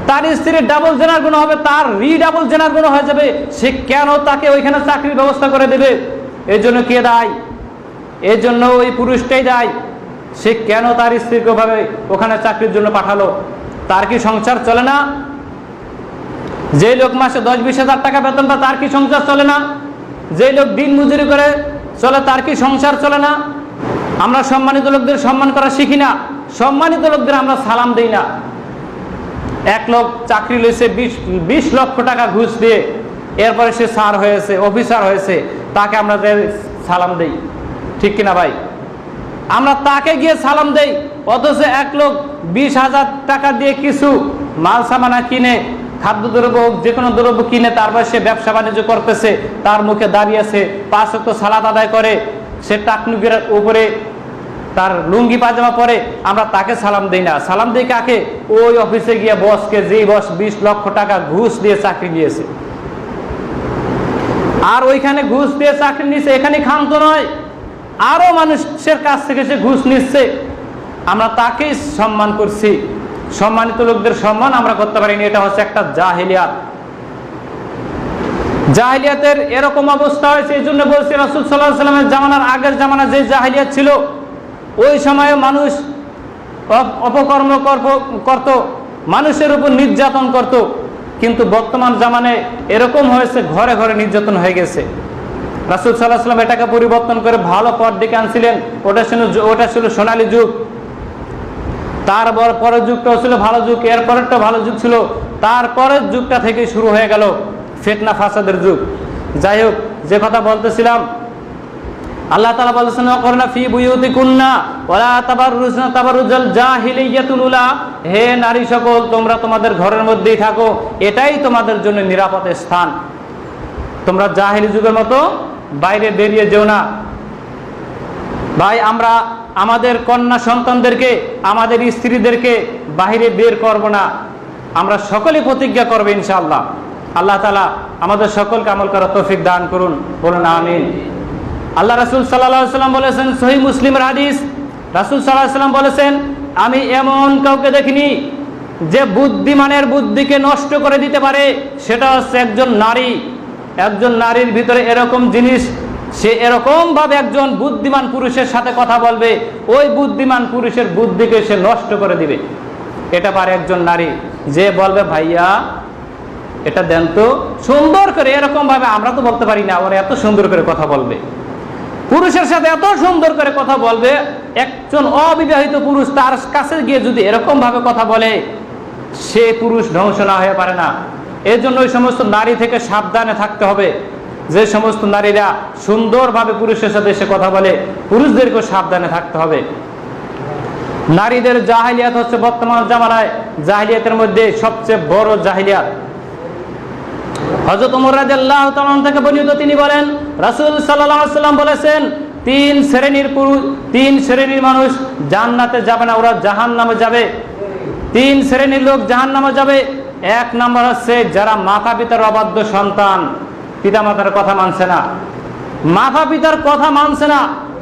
তার স্ত্রীর ডাবল জেনার গুণ হবে, তার রিডাবল জেনার গুণ হয়ে যাবে, সে কেন তাকে ওইখানে চাকরির ব্যবস্থা করে দেবে? এর জন্য কে দায়ী? এর জন্য ওই পুরুষটাই দায়ী। সে কেন তার স্ত্রীকে ভাবে ওখানে চাকরির জন্য পাঠালো? তার কি সংসার চলে না? যে লোক মাসে 10-20 হাজার টাকা বেতন পায় তার কি সংসার চলে না? যে লোক দিন মজুরি করে চলে তার কি সংসার চলে না? আমরা সম্মানিত লোকদের সম্মান করা শিখি না, সম্মানিত লোকদের আমরা সালাম দেই না। এক লোক চাকরি লইছে 20 লক্ষ টাকা ঘুষ দিয়ে, এরপরে সে স্যার হয়েছে, অফিসার হয়েছে, তাকে আমরা সালাম দেই, ঠিক কিনা ভাই? আমরা তাকে গিয়ে সালাম দেই, অথচ এক লোক 20,000 টাকা দিয়ে কিছু মাল সামানা কিনে, খাদ্যদ্রব্য হোক যে কোনো দ্রব্য কিনে তারপর সে ব্যবসা বাণিজ্য করতেছে, তার মুখে দাঁড়িয়েছে, 5 ওয়াক্ত সালাত আদায় করে, সে টাকনুকের উপরে তার লুঙ্গি পাজামা পরে, আমরা তাকে সালাম দেই না। সালাম দেই কাকে? ওই অফিসে গিয়ে বসকে, যেই বস 20 লক্ষ টাকা ঘুষ দিয়ে চাকরি দিয়েছে। আর ওইখানে ঘুষ দিয়ে চাকরি নিচ্ছে, এখানে ক্ষান্ত নয়, আরো মানুষের কাছ থেকে সে ঘুষ নিচ্ছে, আমরা তাকেই সম্মান করছি। সম্মানিত লোকদের সম্মান আমরা করতে পারিনি, এটা হচ্ছে একটা জাহিলিয়াত। জাহিলিয়াতের এরকম অবস্থা হয়েছে, এই জন্য বলছি রাসূল সাল্লাল্লাহু আলাইহি ওয়াসাল্লামের জামানার আগের জামানা যে জাহিলিয়াত ছিল, ওই সময়ে মানুষ অপকর্ম করত, মানুষের উপর নির্যাতন করত। কিন্তু বর্তমান জামানে এরকম হয়েছে, ঘরে ঘরে নির্যাতন হয়ে গেছে। রাসূল সাল্লাল্লাহু আলাইহি ওয়াসাল্লাম এটাকে পরিবর্তন করে ভালো পথ ডেকে আনছিলেন, ওটা ছিল সোনালী যুগ। তারপর পরের যুগটা ছিল ভালো যুগ, এরপরেরটা ভালো যুগ ছিল, তারপরের যুগটা থেকে শুরু হয়ে গেল ফিতনা ফাসাদের যুগ। যাই হোক, যে কথা বলতেছিলাম, আল্লাহ তাআলা বলেছেন ওয়াকরনা ফি বুয়ুতিকুন্না ওয়ালা তাবাররুজনা তাবাররুজাল জাহিলিয়াতুল উলা, হে নারী সকল তোমরা তোমাদের ঘরের মধ্যেই থাকো, এটাই তোমাদের জন্য নিরাপদ স্থান। তোমরা জাহিলি যুগের মতো বাইরে বেরিয়ে যেও না। ভাই, আমরা আমাদের কন্যা সন্তানদেরকে, আমাদের স্ত্রীদেরকে বাইরে বের করব না। আমরা সকলে প্রতিজ্ঞা করব ইনশাআল্লাহ। আল্লাহ তাআলা আমাদের সকলকে আমল করার তৌফিক দান করুন, বলুন আমিন। আল্লাহ রাসূল সাল্লাল্লাহু আলাইহি ওয়াসাল্লাম বলেছেন, সহিহ মুসলিমের হাদিস, রাসূল সাল্লাল্লাহু আলাইহি ওয়াসাল্লাম বলেছেন, আমি এমন কাউকে দেখিনি যে বুদ্ধিমানের বুদ্ধিকে নষ্ট করে দিতে পারে, সেটা হচ্ছে একজন নারী। একজন নারীর ভিতরে এরকম জিনিস সে এরকম ভাবে একজন বুদ্ধিমান পুরুষের সাথে কথা বলবে, ওই বুদ্ধিমান পুরুষের বুদ্ধিকে সে নষ্ট করে দিবে। এটা পারে একজন নারী যে বলবে ভাইয়া এটা দেন তো, সুন্দর করে, এরকম ভাবে আমরা তো বলতে পারি না, ওরা এত সুন্দর করে কথা বলবে, পুরুষের সাথে এত সুন্দর করে কথা বলবে। একজন অবিবাহিত পুরুষ তার কাছে গিয়ে যদি এরকম ভাবে কথা বলে, সে পুরুষ ধ্বংস না হয়ে পারে না। এর জন্য ওই সমস্ত নারী থেকে সাবধানে থাকতে হবে। যে সমস্ত নারীরা সুন্দরভাবে পুরুষের সাথে এসে কথা বলে, পুরুষদেরকেও সাবধানে থাকতে হবে। নারীদের জাহিলিয়াত হচ্ছে বর্তমান জামানায় জাহিলিয়াতের মধ্যে সবচেয়ে বড় জাহিলিয়াত। হযরত ওমর রাদিয়াল্লাহু তাআলা থেকে বর্ণিত, তিনি বলেন রাসূল সাল্লাল্লাহু আলাইহি ওয়াসাল্লাম বলেছেন, তিন শ্রেণীর মানুষ জান্নাতে যাবে না, ওরা জাহান্নামে যাবে। 3 শ্রেণীর লোক জাহান্নামে যাবে। 1 নম্বর হচ্ছে যারা মাতা পিতার অবাধ্য সন্তান, পিতা মাতার কথা মানছে না, মাতা পিতার কথা মানছে না,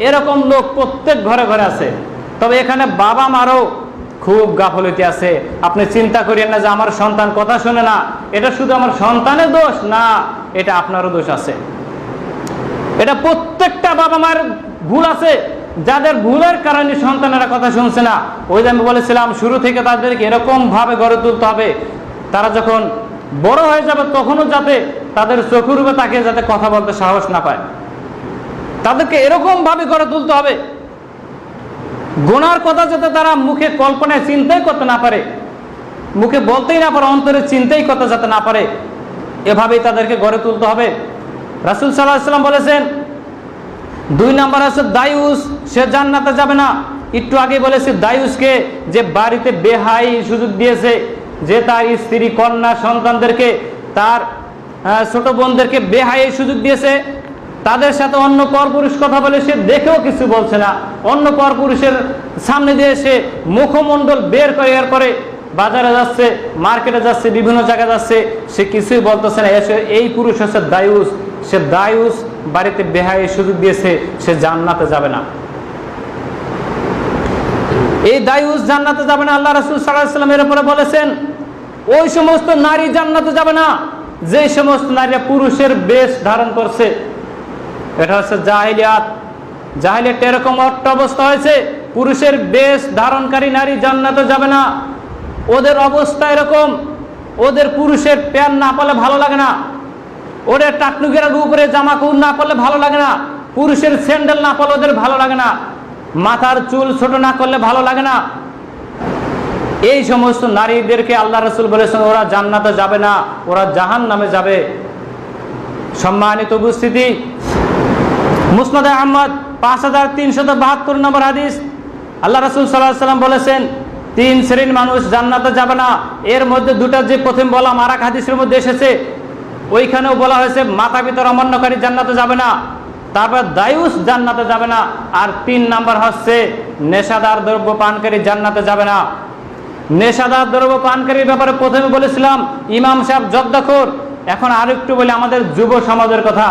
এরকম লোক প্রত্যেক ঘরে ঘরে আছে। তবে এখানে বাবা মারও খুব গাফলতি আছে। আপনি চিন্তা করেন না যে আমার সন্তান কথা শোনে না, এটা শুধু আমার সন্তানের দোষ না, এটা আপনারও দোষ আছে। এটা প্রত্যেকটা বাবা মার ভুল আছে, যাদের ভুলের কারণে সন্তানেরা কথা শুনছে না। ওই যে আমি বলেছিলাম শুরু থেকে তাদেরকে এরকম ভাবে গড়ে তুলতে হবে, তারা যখন বড় হয়ে যাবে তখনও যাতে তাদের চোখের উপরে তাকিয়ে যাতে কথা বলতে সাহস না পায়। তাদেরকে এরকম ভাবে গড়ে তুলতে হবে, গুনার কথা যাতে তারা মুখে কল্পনায় চিন্তাই করতে না পারে, মুখে বলতেই না পারে, অন্তরে চিন্তাই করতে যাতে না পারে, এভাবেই তাদেরকে গড়ে তুলতে হবে। রাসূল সাল্লাল্লাহু আলাইহি ওয়াসাল্লাম বলেছেন 2 নাম্বার আছে দায়ুস, সে জান্নাতে যাবে না। একটু আগে বলেছি দায়ুসকে, যে বাড়িতে বেহাই সুযোগ দিয়েছে, যে তার স্ত্রী, কন্যা, সন্তানদেরকে, তার ছোট বোনদেরকে বেহাই সুযোগ দিয়েছে, তাদের সাথে অন্য পরপুরুষ কথা বলে, সে দেখেও কিছু বলছে না, অন্য পরপুরুষের সামনে দিয়ে সে মুখমণ্ডল বের করে এরপরে বাজারে যাচ্ছে, মার্কেটে যাচ্ছে, বিভিন্ন জায়গায় যাচ্ছে, সে কিছুই বলতেছে না। এই পুরুষ হচ্ছে দায়ুস, সে দায়ুস বাড়িতে বেহাই সুযোগ দিয়েছে, সে জান্নাতে যাবে না। এই দায়ুস জান্নাতে যাবে না। আল্লাহ রাসূল সাল্লাল্লাহু আলাইহি ওয়াসাল্লাম এর উপরে বলেছেন ওই সমস্ত নারী জান্নাতে যাবে না যে সমস্ত নারীরা পুরুষের বেশ ধারণ করছে। এটা হচ্ছে জাহিলিয়াত। জাহিলিয়াত এরকম একটা অবস্থা হয়েছে, পুরুষের বেশ ধারণকারী নারী জান্নাতে যাবে না। ওদের অবস্থা এরকম, ওদের পুরুষের প্যান্ট না পরলে ভালো লাগে না, ওদের টাকনুকের উপরে জামা কাপড় না পরলে ভালো লাগে না, পুরুষের স্যান্ডেল না পরলে ওদের ভালো লাগে না, মাথার চুল ছোট না করলে ভালো লাগে না। এই সমস্ত নারীদেরকে আল্লাহ রাসূল বলেছেন ওরা জান্নাতে যাবে না, ওরা জাহান্নামে যাবে। সম্মানিত উপস্থিতি, মুসনাদে আহমদ 5372 নম্বর হাদিস, আল্লাহ রাসূল সাল্লাল্লাহু আলাইহি ওয়াসাল্লাম বলেছেন 3 শ্রেণীর মানুষ জান্নাতে যাবে না। এর মধ্যে দুটা যে প্রথম বললাম আর এক হাদিসের মধ্যে এসেছে, ওইখানেও বলা হয়েছে মাতা পিতার অমান্যকারী জান্নাতে যাবে না, তারপর দায়ুস জান্নাতে যাবে না, আর 3 নাম্বার হচ্ছে নেশাদার দ্রব্য পানকারী জান্নাতে যাবে না। নেশাদার দ্রব্য পানকারীর ব্যাপারে প্রথমে বলেছিলাম ইমাম সাহেব জর্দাখোর। এখন আরেকটু বলি আমাদের যুব সমাজের কথা,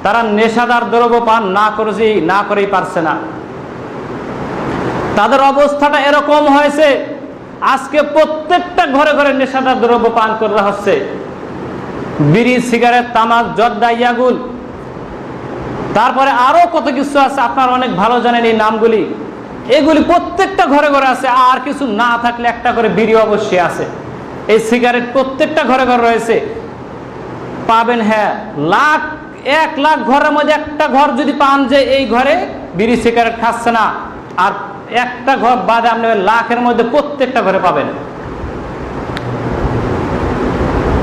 তারা নেশাদার দ্রব্য পান না করেই পারছে না। তাদের অবস্থাটা এরকম হয়েছে, আজকে প্রত্যেকটা ঘরে ঘরে নেশাদার দ্রব্য পান করা হচ্ছে। বিড়ি, সিগারেট, তামাক, জর্দা, ইয়াগুল, তারপরে আরো কত কিছু আছে, আপনারা অনেক ভালো জানেন এই নামগুলি। এগুলি প্রত্যেকটা ঘরে ঘরে আছে, আর কিছু না থাকলে একটা করে বিড়ি অবশ্যই আছে। এই সিগারেট প্রত্যেকটা ঘরে ঘরে রয়েছে, পাবেন। হ্যাঁ, 1 লাখ ঘরের মধ্যে একটা ঘর যদি পান যে এই ঘরে বিড়ি সিগারেট খাচ্ছে না, আর একটা ঘর বাদে আপনি লাখের মধ্যে প্রত্যেকটা ঘরে পাবেন।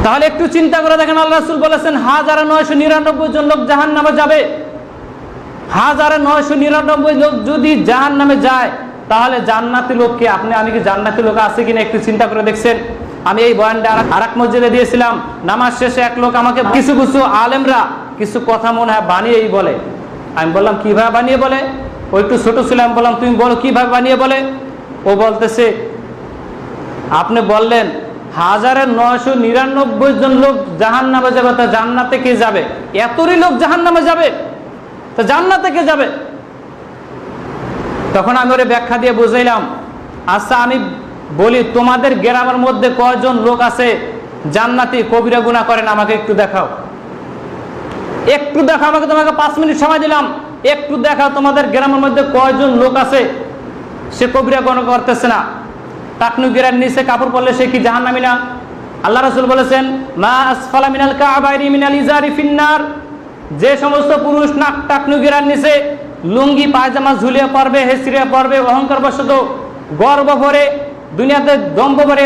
তাহলে একটু চিন্তা করে দেখেন, আল্লাহ রাসূল বলেছেন 1999 জন লোক জাহান্নামে যাবে। 1999 লোক যদি জাহান্নামে যায়, তাহলে জান্নাতি লোক কি? আমি কি জান্নাতি লোক আছে কিনা একটু চিন্তা করে দেখছেন? আমি এই বয়ানটা আরেক মসজিদে দিয়েছিলাম, নামাজ শেষে এক লোক আমাকে কিছু আলেমরা কিছু কথা মনে হয় বানিয়েই বলে। আমি বললাম কিভাবে বানিয়ে বলে? ও একটু ছোট ছিল, আমি বললাম তুমি বলো কিভাবে বানিয়ে বলে। ও বলতেছে আপনি বললেন 1999 জন লোক জাহান্নামে যাবে, তা জান্নাতে কে যাবে? এতই লোক জাহান্নামে যাবে, তা জান্নাতে কে যাবে? তখন আমি ওরে ব্যাখ্যা দিয়ে বুঝাইলাম, আচ্ছা আমি বলি তোমাদের গ্রামের মধ্যে কয়জন লোক আছে জান্নাতি কবিরা গুনাহ করেন, আমাকে একটু দেখাও। একটু দেখো, আমাকে তোমাকে 5 মিনিট সময় দিলাম, একটু দেখা তোমাদের গ্রামের মধ্যে কয়জন লোক আছে সে কবিরা গণনা করতেছে না, টাকনু গিরার নিচে কাপড় পরলে সে কি জাহান্নামী না? আল্লাহ রাসূল বলেছেন, মা আসফালা মিনাল কাবাইরি মিনাল ইজারি ফিন্নার, যে সমস্ত পুরুষ নাক টাকনু গিরার নিচে লুঙ্গি পায়জামা ঝুলিয়ে পরবে, হেসিয়ে পরবে, অহংকার বশত গর্ব ভরে দুনিয়াতে দম্ভ ভরে